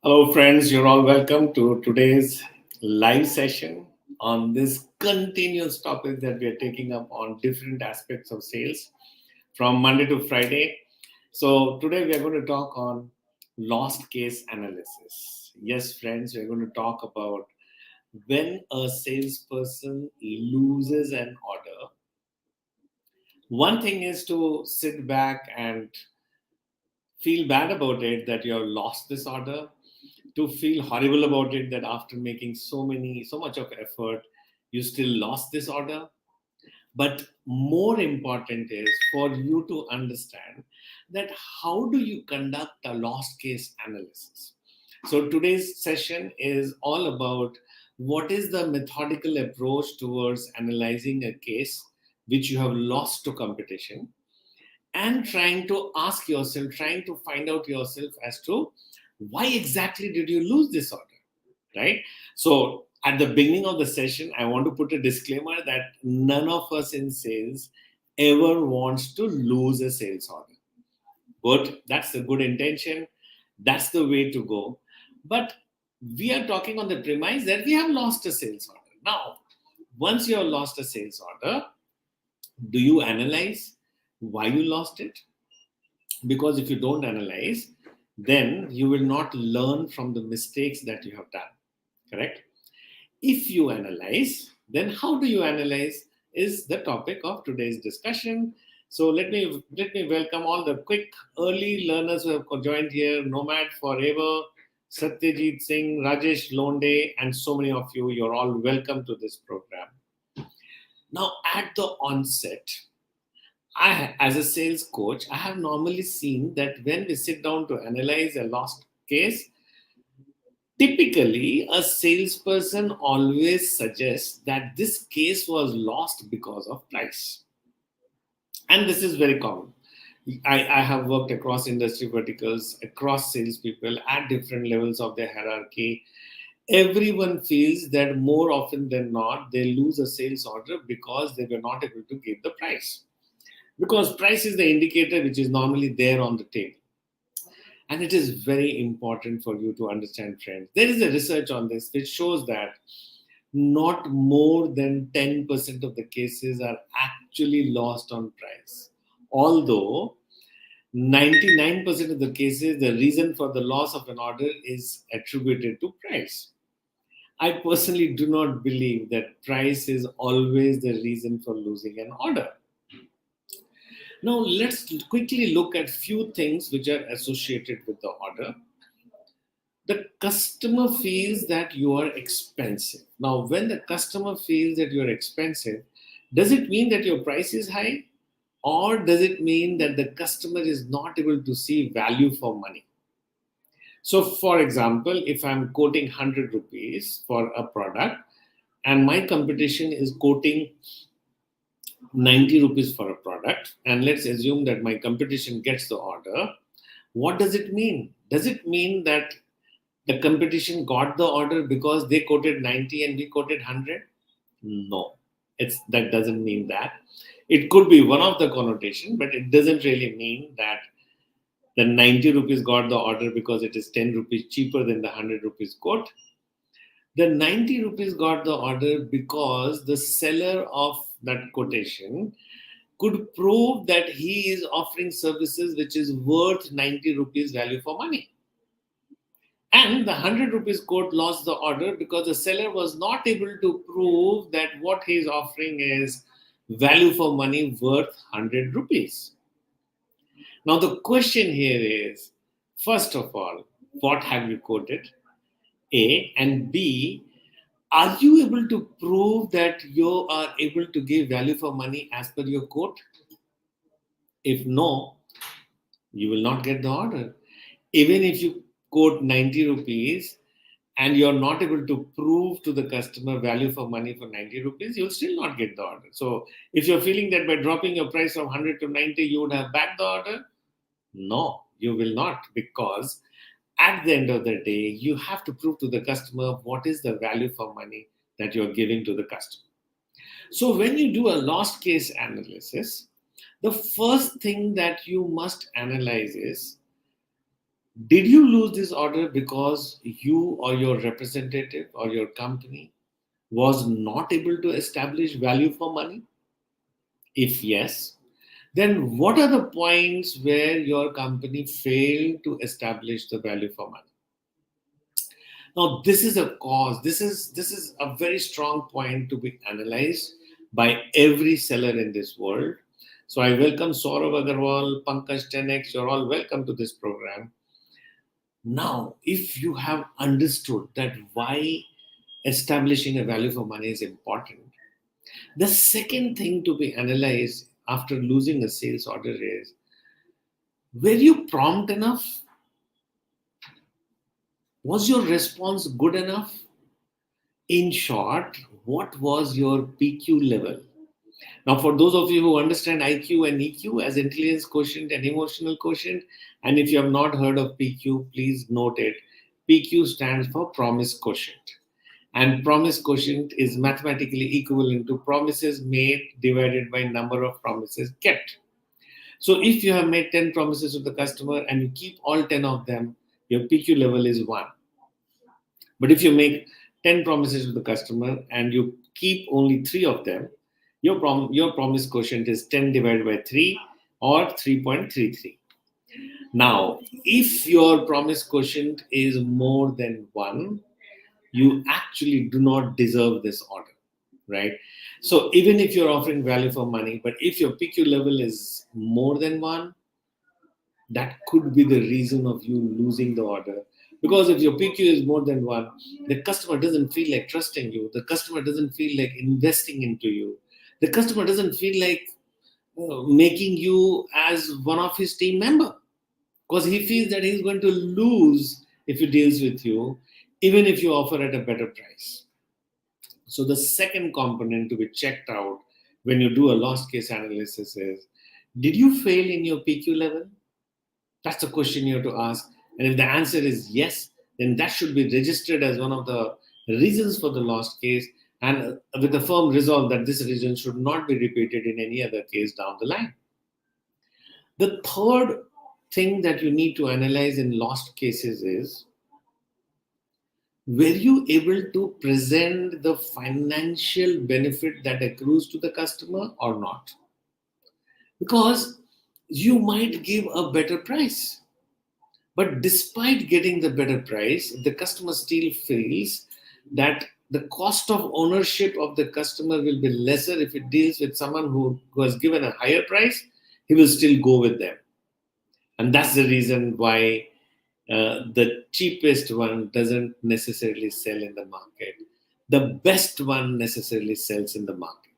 Hello, friends. You're all welcome to today's live session on this continuous topic that we are taking up on different aspects of sales from Monday to Friday. So, today we are going to talk on lost case analysis. Yes, friends, we're going to talk about when a salesperson loses an order. One thing is to sit back and feel bad about it that you have lost this order, to feel horrible about it that after making so much of effort you still lost this order. But more important is for you to understand that how do you conduct a lost case analysis. So today's session is all about what is the methodical approach towards analyzing a case which you have lost to competition, and trying to ask yourself, trying to find out yourself as to why exactly did you lose this order, right? So at the beginning of the session, I want to put a disclaimer that none of us in sales ever wants to lose a sales order. But that's the good intention. That's the way to go. But we are talking on the premise that we have lost a sales order. Now, once you have lost a sales order, do you analyze why you lost it? Because if you don't analyze, then you will not learn from the mistakes that you have done. Correct? If you analyze, then how do you analyze is the topic of today's discussion. So let me welcome all the quick early learners who have joined here: Nomad Forever, Satyajit Singh, Rajesh Londe, and so many of you. You're all welcome to this program. Now, at the onset, as a sales coach, I have normally seen that when we sit down to analyze a lost case, typically a salesperson always suggests that this case was lost because of price. And this is very common. I have worked across industry verticals, across salespeople at different levels of their hierarchy. Everyone feels that more often than not, they lose a sales order because they were not able to give the price. Because price is the indicator which is normally there on the table. And it is very important for you to understand, friends. There is a research on this which shows that not more than 10% of the cases are actually lost on price. Although 99% of the cases, the reason for the loss of an order is attributed to price. I personally do not believe that price is always the reason for losing an order. Now, let's quickly look at few things which are associated with the order. The customer feels that you are expensive. Now, when the customer feels that you are expensive, does it mean that your price is high? Or does it mean that the customer is not able to see value for money? So, for example, if I'm quoting 100 rupees for a product and my competition is quoting 90 rupees for a product, and let's assume that my competition gets the order, what does it mean? Does it mean that the competition got the order because they quoted 90 and we quoted 100? No, that doesn't mean that. It could be one of the connotation, but it doesn't really mean that the 90 rupees got the order because it is 10 rupees cheaper than the 100 rupees quote. The 90 rupees got the order because the seller of that quotation could prove that he is offering services which is worth 90 rupees value for money. And the 100 rupees quote lost the order because the seller was not able to prove that what he is offering is value for money worth 100 rupees. Now, the question here is, first of all, what have you quoted? A, and B, are you able to prove that you are able to give value for money as per your quote? If no, you will not get the order. Even if you quote 90 rupees and you're not able to prove to the customer value for money for 90 rupees, you'll still not get the order. So if you're feeling that by dropping your price from 100 to 90, you would have backed the order, no, you will not, because at the end of the day, you have to prove to the customer what is the value for money that you're giving to the customer. So when you do a lost case analysis, the first thing that you must analyze is Did you lose this order because you or your representative or your company was not able to establish value for money? If yes, then what are the points where your company failed to establish the value for money? Now, this is a cause. This is a very strong point to be analyzed by every seller in this world. So I welcome Saurav Agarwal, Pankaj 10x. You're all welcome to this program. Now, if you have understood that why establishing a value for money is important, the second thing to be analyzed after losing a sales order is, were you prompt enough? Was your response good enough? In short, what was your PQ level? Now, for those of you who understand IQ and EQ as intelligence quotient and emotional quotient, and if you have not heard of PQ, please note it. PQ stands for promise quotient. And promise quotient is mathematically equivalent to promises made divided by number of promises kept. So if you have made 10 promises to the customer and you keep all 10 of them, your PQ level is 1. But if you make 10 promises to the customer and you keep only 3 of them, your promise quotient is 10 divided by 3 or 3.33. Now, if your promise quotient is more than 1, you actually do not deserve this order, right? So even if you're offering value for money, but if your PQ level is more than 1, that could be the reason of you losing the order. Because if your PQ is more than 1, the customer doesn't feel like trusting you. The customer doesn't feel like investing into you. The customer doesn't feel like making you as one of his team member, because he feels that he's going to lose if he deals with you, even if you offer at a better price. So the second component to be checked out when you do a lost case analysis is, did you fail in your PQ level? That's the question you have to ask. And if the answer is yes, then that should be registered as one of the reasons for the lost case, and with a firm resolve that this reason should not be repeated in any other case down the line. The third thing that you need to analyze in lost cases is, were you able to present the financial benefit that accrues to the customer or not? Because you might give a better price, but despite getting the better price, the customer still feels that the cost of ownership of the customer will be lesser if it deals with someone who was given a higher price. He will still go with them. And that's the reason why the cheapest one doesn't necessarily sell in the market. The best one necessarily sells in the market.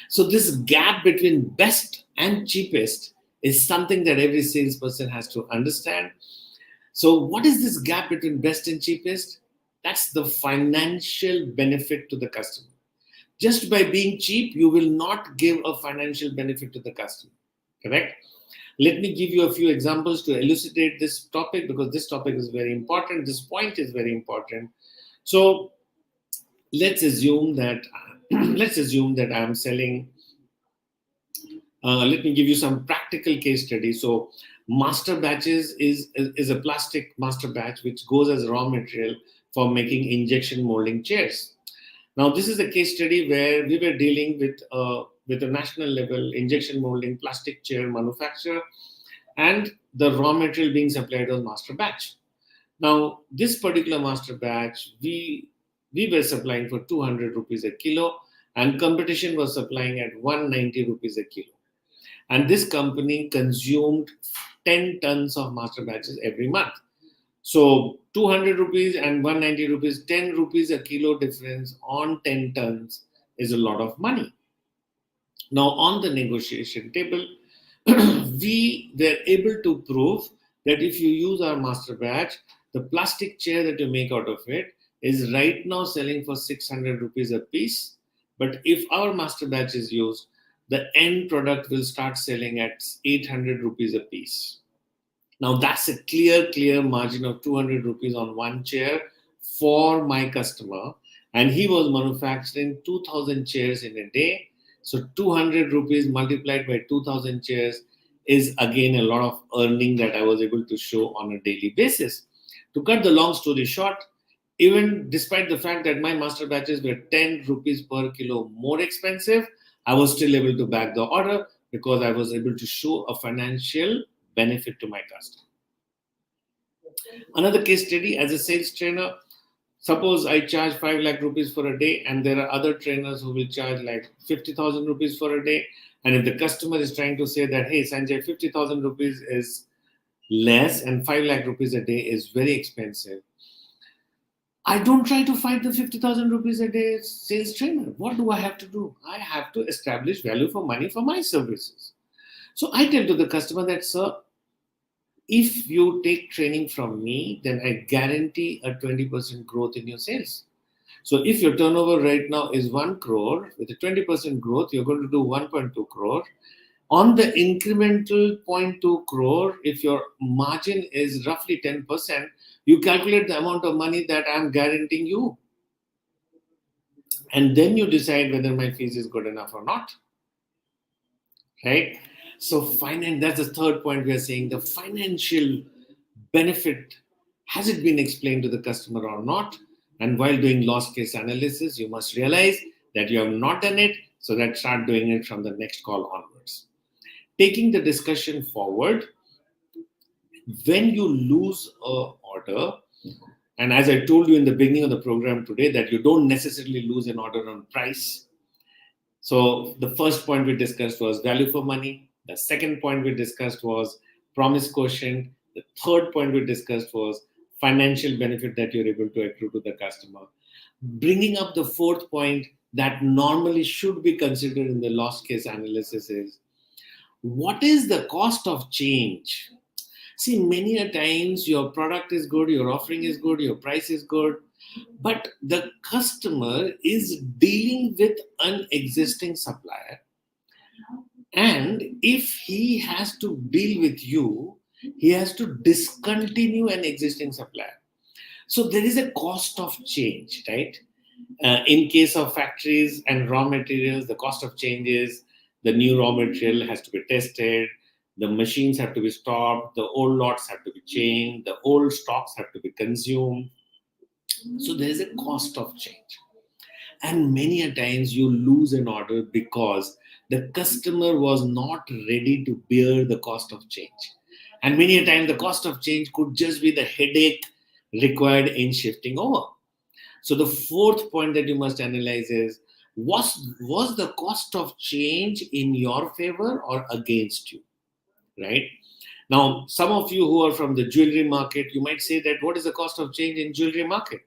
So this gap between best and cheapest is something that every salesperson has to understand. So what is this gap between best and cheapest? That's the financial benefit to the customer. Just by being cheap, you will not give a financial benefit to the customer. Correct? Let me give you a few examples to elucidate this topic, because this topic is very important. This point is very important. So let's assume that I am selling. Let me give you some practical case study. So master batches is a plastic master batch which goes as raw material for making injection molding chairs. Now this is a case study where we were dealing with a national level injection molding plastic chair manufacturer, and the raw material being supplied was master batch. Now, this particular master batch, we were supplying for 200 rupees a kilo, and competition was supplying at 190 rupees a kilo. And this company consumed 10 tons of master batches every month. So 200 rupees and 190 rupees, 10 rupees a kilo difference on 10 tons is a lot of money. Now, on the negotiation table, we were able to prove that if you use our master batch, the plastic chair that you make out of it is right now selling for 600 rupees a piece. But if our master batch is used, the end product will start selling at 800 rupees a piece. Now that's a clear margin of 200 rupees on one chair for my customer. And he was manufacturing 2000 chairs in a day. So 200 rupees multiplied by 2000 chairs is again a lot of earning that I was able to show on a daily basis. To cut the long story short, even despite the fact that my master batches were 10 rupees per kilo more expensive, I was still able to back the order because I was able to show a financial benefit to my customer. Another case study, as a sales trainer, suppose I charge 5 lakh rupees for a day, and there are other trainers who will charge like 50,000 rupees for a day. And if the customer is trying to say that, hey, Sanjay, 50,000 rupees is less and 5 lakh rupees a day is very expensive, I don't try to fight the 50,000 rupees a day sales trainer. What do I have to do? I have to establish value for money for my services. So I tell to the customer that, sir, if you take training from me, then I guarantee a 20% growth in your sales. So if your turnover right now is 1 crore, with a 20% growth, you're going to do 1.2 crore. On the incremental 0.2 crore, if your margin is roughly 10%, you calculate the amount of money that I'm guaranteeing you. And then you decide whether my fees is good enough or not. Right? So that's the third point we are saying. The financial benefit, has it been explained to the customer or not? And while doing loss case analysis, you must realize that you have not done it, so that start doing it from the next call onwards. Taking the discussion forward, when you lose a order, and as I told you in the beginning of the program today, that you don't necessarily lose an order on price. So the first point we discussed was value for money. The second point we discussed was promise quotient. The third point we discussed was financial benefit that you're able to accrue to the customer. Bringing up the fourth point that normally should be considered in the loss case analysis is, what is the cost of change? See, many a times your product is good, your offering is good, your price is good, but the customer is dealing with an existing supplier. And if he has to deal with you, he has to discontinue an existing supplier. So there is a cost of change, right? In case of factories and raw materials, the cost of change is the new raw material has to be tested, the machines have to be stopped, the old lots have to be changed, the old stocks have to be consumed. So there is a cost of change. And many a times you lose an order because the customer was not ready to bear the cost of change. And many a time the cost of change could just be the headache required in shifting over. So the fourth point that you must analyze is, was the cost of change in your favor or against you, right? Now, some of you who are from the jewelry market, you might say that, what is the cost of change in jewelry market?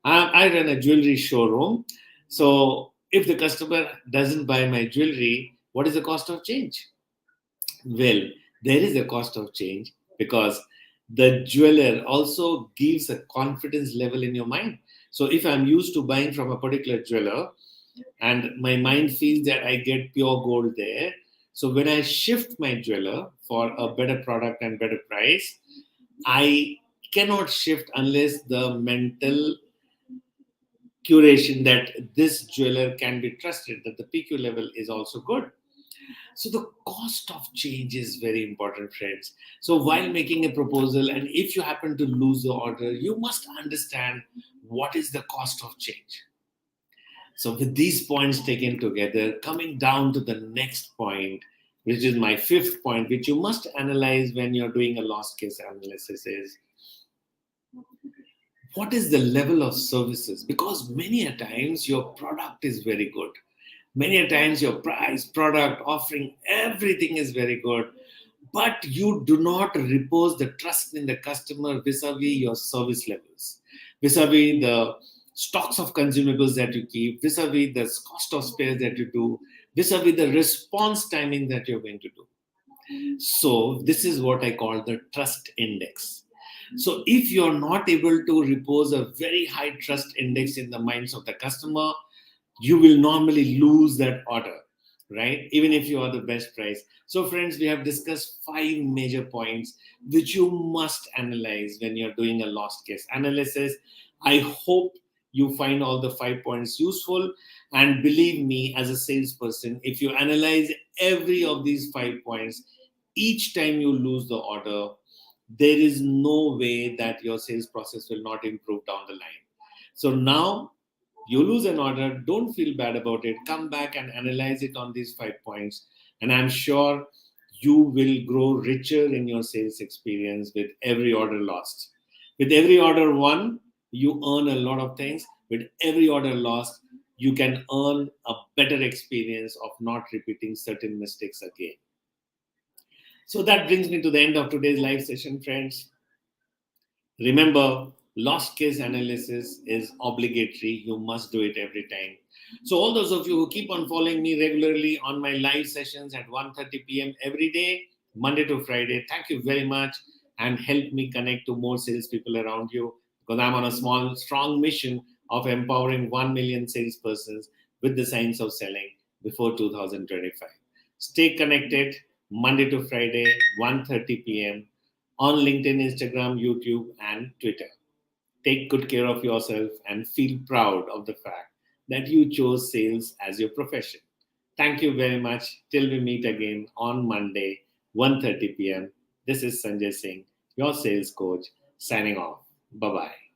I run a jewelry showroom. So if the customer doesn't buy my jewelry, what is the cost of change? Well, there is a cost of change because the jeweler also gives a confidence level in your mind. So if I'm used to buying from a particular jeweler and my mind feels that I get pure gold there, so when I shift my jeweler for a better product and better price, I cannot shift unless the mental curation that this jeweler can be trusted, that the PQ level is also good. So the cost of change is very important, friends. So while making a proposal, and if you happen to lose the order, you must understand what is the cost of change. So with these points taken together, coming down to the next point, which is my fifth point, which you must analyze when you're doing a loss case analysis, is what is the level of services? Because many a times your product is very good. Many a times your price, product, offering, everything is very good. But you do not repose the trust in the customer vis-a-vis your service levels, vis-a-vis the stocks of consumables that you keep, vis-a-vis the cost of spares that you do, vis-a-vis the response timing that you're going to do. So this is what I call the trust index. So if you're not able to repose a very high trust index in the minds of the customer, you will normally lose that order, right? Even if you are the best price. So friends, we have discussed 5 major points which you must analyze when you're doing a loss case analysis. I hope you find all the 5 points useful. And believe me, as a salesperson, if you analyze every of these 5 points, each time you lose the order, there is no way that your sales process will not improve down the line. So now you lose an order, don't feel bad about it. Come back and analyze it on these 5 points. And I'm sure you will grow richer in your sales experience with every order lost. With every order won, you earn a lot of things. With every order lost, you can earn a better experience of not repeating certain mistakes again. So that brings me to the end of today's live session, friends. Remember, lost case analysis is obligatory. You must do it every time. So all those of you who keep on following me regularly on my live sessions at 1:30 p.m. every day, Monday to Friday, thank you very much, and help me connect to more salespeople around you, because I'm on a small, strong mission of empowering 1 million salespersons with the science of selling before 2025. Stay connected Monday to Friday, 1:30 p.m. on LinkedIn, Instagram, YouTube, and Twitter. Take good care of yourself and feel proud of the fact that you chose sales as your profession. Thank you very much. Till we meet again on Monday, 1:30 p.m. This is Sanjay Singh, your sales coach, signing off. Bye-bye.